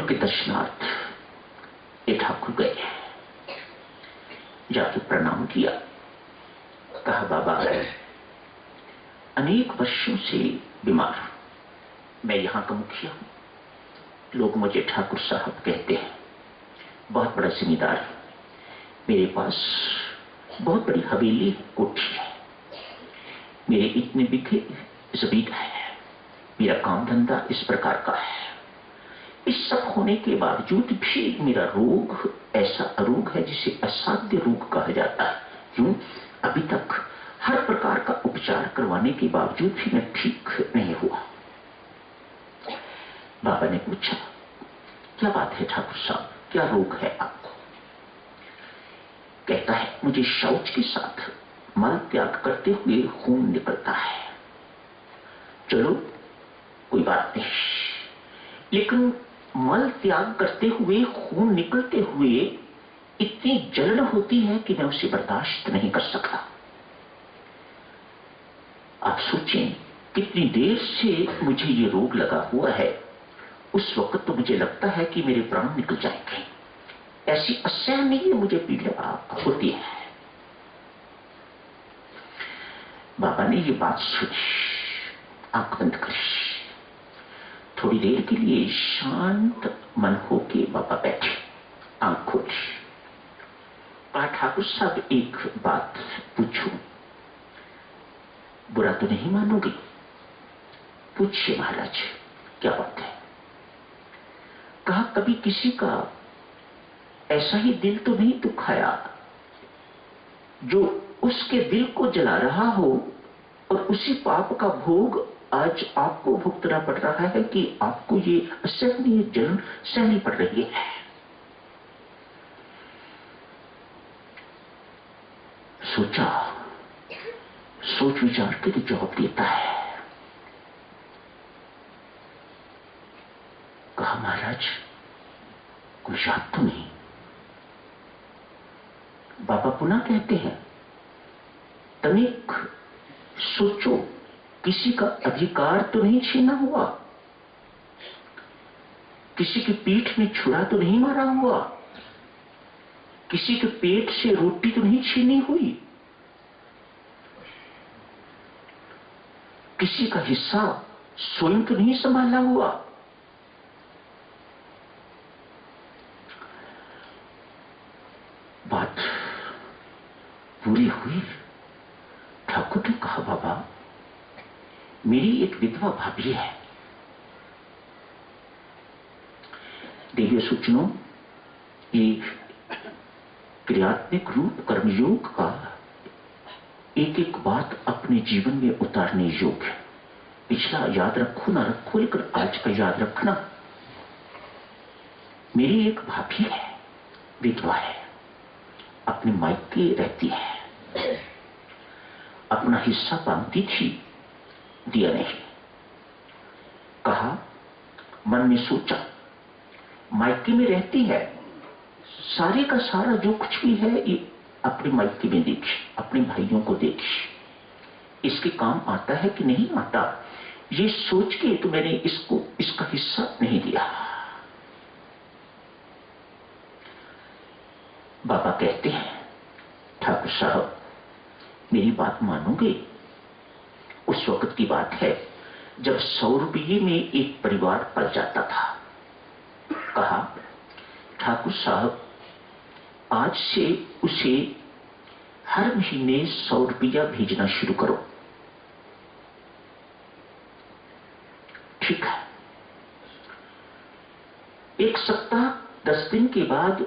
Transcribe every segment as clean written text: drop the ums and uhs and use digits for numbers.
के दर्शनार्थ ये ठाकुर गए। जाके प्रणाम किया, कहा बाबा अनेक वर्षों से बीमार हूं, मैं यहां का मुखिया हूं, लोग मुझे ठाकुर साहब कहते हैं, बहुत बड़ा जिम्मेदार है, मेरे पास बहुत बड़ी हवेली कोठी है, मेरे इतने बिखे जमीन है, मेरा काम धंधा इस प्रकार का है। इस सब होने के बावजूद भी मेरा रोग ऐसा रोग है जिसे असाध्य रोग कहा जाता है। क्यों? अभी तक हर प्रकार का उपचार करवाने के बावजूद भी मैं ठीक नहीं हुआ। बाबा ने पूछा, क्या बात है ठाकुर साहब, क्या रोग है आपको? कहता है, मुझे शौच के साथ मल त्याग करते हुए खून निकलता है। चलो कोई बात नहीं, लेकिन मल त्याग करते हुए खून निकलते हुए इतनी जलन होती है कि मैं उसे बर्दाश्त नहीं कर सकता। आप सोचें कितनी देर से मुझे ये रोग लगा हुआ है, उस वक्त तो मुझे लगता है कि मेरे प्राण निकल जाएंगे, ऐसी असहनीय मुझे पीड़ा होती है। बाबा ने ये बात सुनी, आंख बंद करी, थोड़ी देर के लिए शांत मन होके बाबा बैठे, आंख खोली, कहा ठाकुर साहब एक बात पूछूं, बुरा तो नहीं मानोगे? पूछिए महाराज, क्या बात है? कहा कभी किसी का ऐसा ही दिल तो नहीं दुखाया जो उसके दिल को जला रहा हो, और उसी पाप का भोग आज आपको भुगतना पड़ रहा है कि आपको ये असहनीय जलन सहनी पड़ रही है। सोचा, सोच विचार के तो जवाब देता है। कहा महाराज कोई याद तो नहीं? बाबा पुनः कहते हैं, तनिक सोचो, किसी का अधिकार तो नहीं छीना हुआ, किसी की पीठ में छुरा तो नहीं मारा हुआ, किसी के पेट से रोटी तो नहीं छीनी हुई, किसी का हिस्सा स्वयं तो नहीं संभाला हुआ। बात पूरी हुई। ठाकुर ने कहा, बाबा मेरी एक विधवा भाभी है, देवी सूचनों ये क्रियात्मक रूप कर्मयोग का एक एक बात अपने जीवन में उतारने योग्य है। पिछला याद रखो ना रखो, लेकिन आज का याद रखना। मेरी एक भाभी है, विधवा है, अपने मायके रहती है, अपना हिस्सा मांगती थी, दिया नहीं। कहा, मन में सोचा, मायके में रहती है, सारे का सारा जो कुछ भी है ये अपने मायके में देखी, अपने भाइयों को देखी, इसके काम आता है कि नहीं आता, ये सोच के तो मैंने इसको इसका हिस्सा नहीं दिया। बाबा कहते हैं, ठाकुर साहब मेरी बात मानोगे? उस वक्त की बात है जब 100 रुपये में एक परिवार पल जाता था। कहा, ठाकुर साहब आज से उसे हर महीने 100 रुपया भेजना शुरू करो। ठीक है। एक सप्ताह 10 दिन के बाद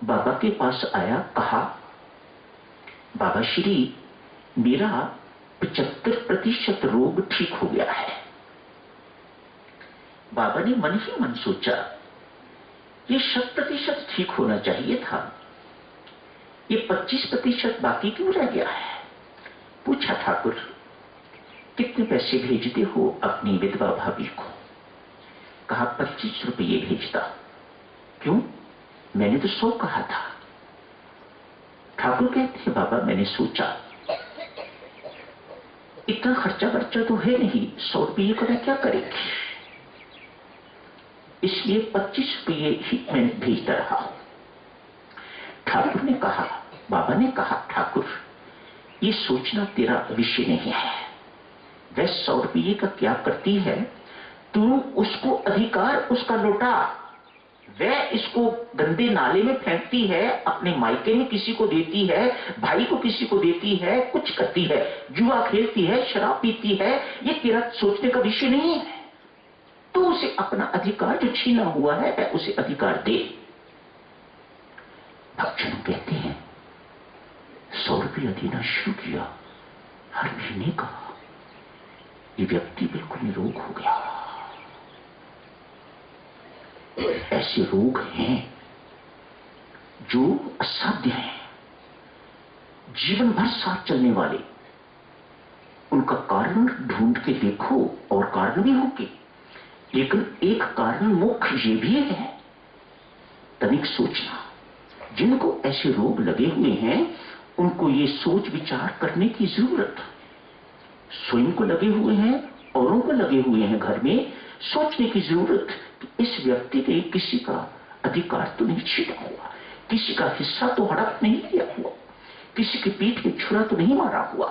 बाबा के पास आया, कहा, बाबा श्री मेरा 75% रोग ठीक हो गया है। बाबा ने मन ही मन सोचा, ये 100% ठीक होना चाहिए था, ये 25% बाकी क्यों रह गया है? पूछा, ठाकुर कितने पैसे भेजते हो अपनी विधवा भाभी को? कहा, 25 रुपये भेजता। क्यों? मैंने तो 100 कहा था। ठाकुर कहते हैं, बाबा मैंने सोचा इतना खर्चा तो है नहीं, 100 रुपये का क्या करेगी? इसलिए 25 रुपये ही मैं भेजता रहा हूं। ठाकुर ने कहा, बाबा ने कहा, ठाकुर ये सोचना तेरा विषय नहीं है। वह 100 रुपये का क्या करती है, तू उसको अधिकार उसका लौटा। वह इसको गंदे नाले में फेंकती है, अपने मायके में किसी को देती है, भाई को किसी को देती है, कुछ करती है, जुआ खेलती है, शराब पीती है, ये तेरा सोचने का विषय नहीं है। तो उसे अपना अधिकार जो छीना हुआ है वह उसे अधिकार दे। भक्तजन कहते हैं 100 रुपया देना शुरू किया हर महीने का, ये व्यक्ति बिल्कुल निरोग हो गया। ऐसे रोग हैं जो असाध्य हैं, जीवन भर साथ चलने वाले। उनका कारण ढूंढ के देखो और कारण भी होंगे, लेकिन एक कारण मुख्य ये भी है, तनिक सोचना। जिनको ऐसे रोग लगे हुए हैं उनको ये सोच विचार करने की जरूरत, स्वयं को लगे हुए हैं, औरों को लगे हुए हैं, घर में सोचने की जरूरत कि इस व्यक्ति ने किसी का अधिकार तो नहीं छीना हुआ, किसी का हिस्सा तो हड़प नहीं लिया हुआ, किसी की पीठ में छुरा तो नहीं मारा हुआ,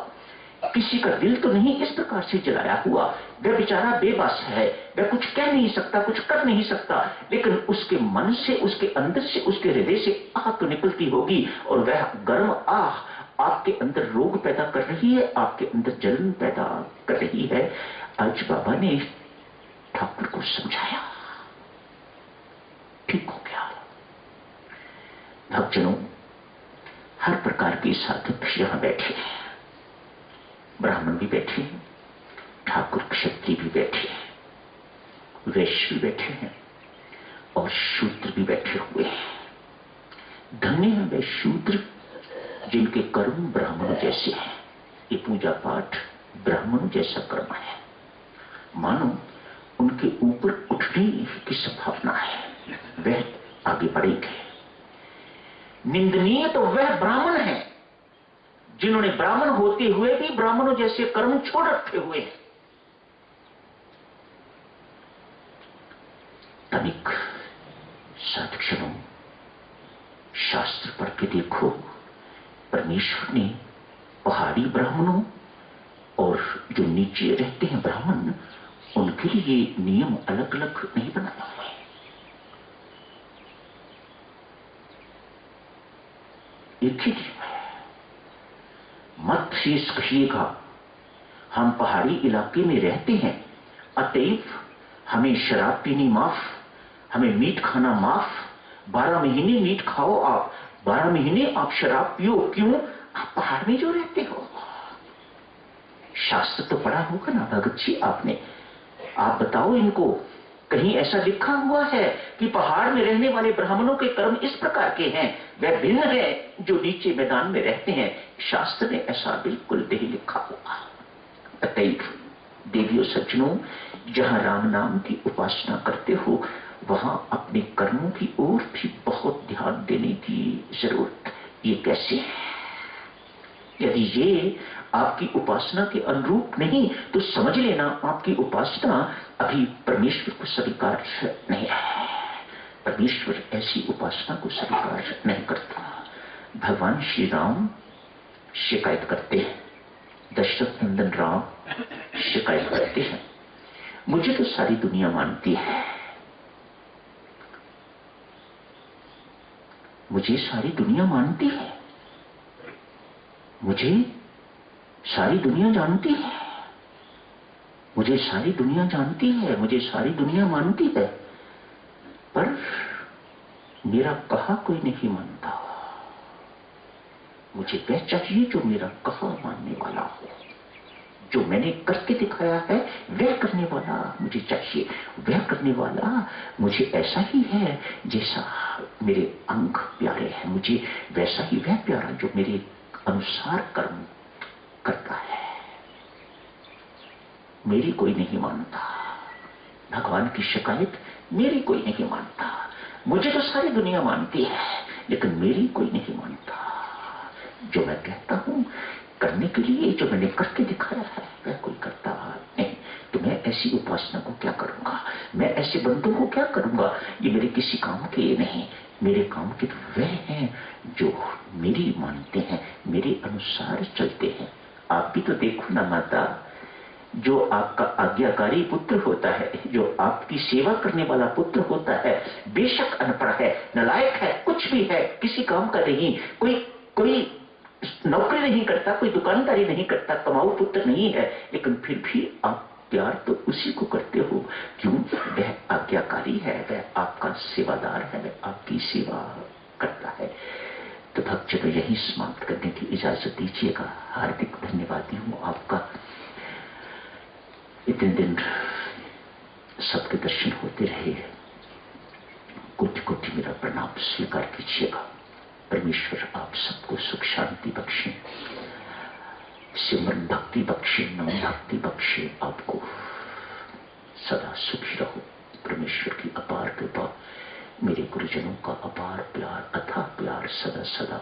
किसी का दिल तो नहीं इस प्रकार से जलाया हुआ। वह बेचारा बेबस है, वह कुछ कह नहीं सकता, कुछ कर नहीं सकता, लेकिन उसके मन से, उसके अंदर से, उसके हृदय से आह तो निकलती होगी, और वह गर्म आह आपके अंदर रोग पैदा कर रही है, आपके अंदर जलन पैदा कर रही है। आज बाबा ने ठाकुर को समझाया, ठीक हो गया। भक्तजनों, हर प्रकार के साधक यहां बैठे हैं, ब्राह्मण भी बैठे हैं, ठाकुर क्षत्रिय भी बैठे हैं, वैश्य भी बैठे हैं और शूद्र भी बैठे हुए हैं। धन्य है वे शूद्र जिनके कर्म ब्राह्मण जैसे हैं। ये पूजा पाठ ब्राह्मण जैसा कर्म है, मानो उनके ऊपर उठने की संभावना है, वह आगे बढ़ेंगे। निंदनीय तो वह ब्राह्मण है जिन्होंने ब्राह्मण होते हुए भी ब्राह्मणों जैसे कर्म छोड़ रखे हुए हैं। तनिक सत्क्षणों शास्त्र पढ़ के देखो, परमेश्वर ने पहाड़ी ब्राह्मणों और जो नीचे रहते हैं ब्राह्मण, उनके लिए नियम अलग अलग नहीं बनाया हुआ है। एक ही नियम है। मत शेष कहिएगा हम पहाड़ी इलाके में रहते हैं, अतएव हमें शराब पीनी माफ, हमें मीट खाना माफ। 12 महीने मीट खाओ आप, 12 महीने आप शराब पियो। क्यों? आप पहाड़ में जो रहते हो। शास्त्र तो पढ़ा होगा ना भगत जी आपने, आप बताओ इनको, कहीं ऐसा लिखा हुआ है कि पहाड़ में रहने वाले ब्राह्मणों के कर्म इस प्रकार के हैं, वह भिन्न है जो नीचे मैदान में रहते हैं? शास्त्र ने ऐसा बिल्कुल नहीं लिखा हुआ। अतएव देवियों सज्जनों, जहां राम नाम की उपासना करते हो वहां अपने कर्मों की ओर भी बहुत ध्यान देने की जरूरत। ये कैसे है? यदि ये आपकी उपासना के अनुरूप नहीं तो समझ लेना आपकी उपासना अभी परमेश्वर को स्वीकार नहीं है। परमेश्वर ऐसी उपासना को स्वीकार नहीं करता। भगवान श्री राम शिकायत करते हैं, दशरथ नंदन राम शिकायत करते हैं, मुझे तो सारी दुनिया मानती है, मुझे सारी दुनिया मानती है, मुझे सारी दुनिया जानती है, मुझे सारी दुनिया जानती है, मुझे सारी दुनिया मानती है, पर मेरा कहा कोई नहीं मानता। मुझे वह चाहिए जो मेरा कहा मानने वाला हो, जो मैंने करके दिखाया है वह करने वाला मुझे चाहिए। वह करने वाला मुझे ऐसा ही है जैसा मेरे अंग प्यारे हैं, मुझे वैसा ही वह प्यारा जो मेरे अनुसार कर्म करता है। मेरी कोई नहीं मानता। भगवान की शिकायत, मेरी कोई नहीं मानता। मुझे तो सारी दुनिया मानती है लेकिन मेरी कोई नहीं मानता। जो मैं कहता हूं करने के लिए, जो मैंने करके दिखाया है वह कोई करता नहीं, तो मैं ऐसी उपासना को क्या करूंगा? मैं ऐसे बंदों को क्या करूंगा, ये मेरे किसी काम के नहीं। मेरे काम के तो वह हैं जो मेरी मानते हैं, मेरे अनुसार चलते हैं। आप भी तो देखो ना माता, जो आपका आज्ञाकारी पुत्र होता है, जो आपकी सेवा करने वाला पुत्र होता है, बेशक अनपढ़ है, नालायक है, कुछ भी है, किसी काम का नहीं, कोई कोई नौकरी नहीं करता, कोई दुकानदारी नहीं करता, कमाऊ पुत्र नहीं है, लेकिन फिर भी आप प्यार तो उसी को करते हो। क्यों? वह आज्ञाकारी है, वह आपका सेवादार है, वह आपकी सेवा करता है। तो भक्तजनों, यही समाप्त करने की इजाजत दीजिएगा। हार्दिक धन्यवादी हूं आपका। इतने दिन सबके दर्शन होते रहे, कोटि कोटि मेरा प्रणाम स्वीकार कीजिएगा। परमेश्वर आप सबको सुख शांति बख्शे, सिमरन भक्ति बख्शे, नाम भक्ति बख्शे, आपको सदा सुखी रहो। परमेश्वर की अपार कृपा, मेरे गुरुजनों का अपार प्यार, अथाह प्यार सदा सदा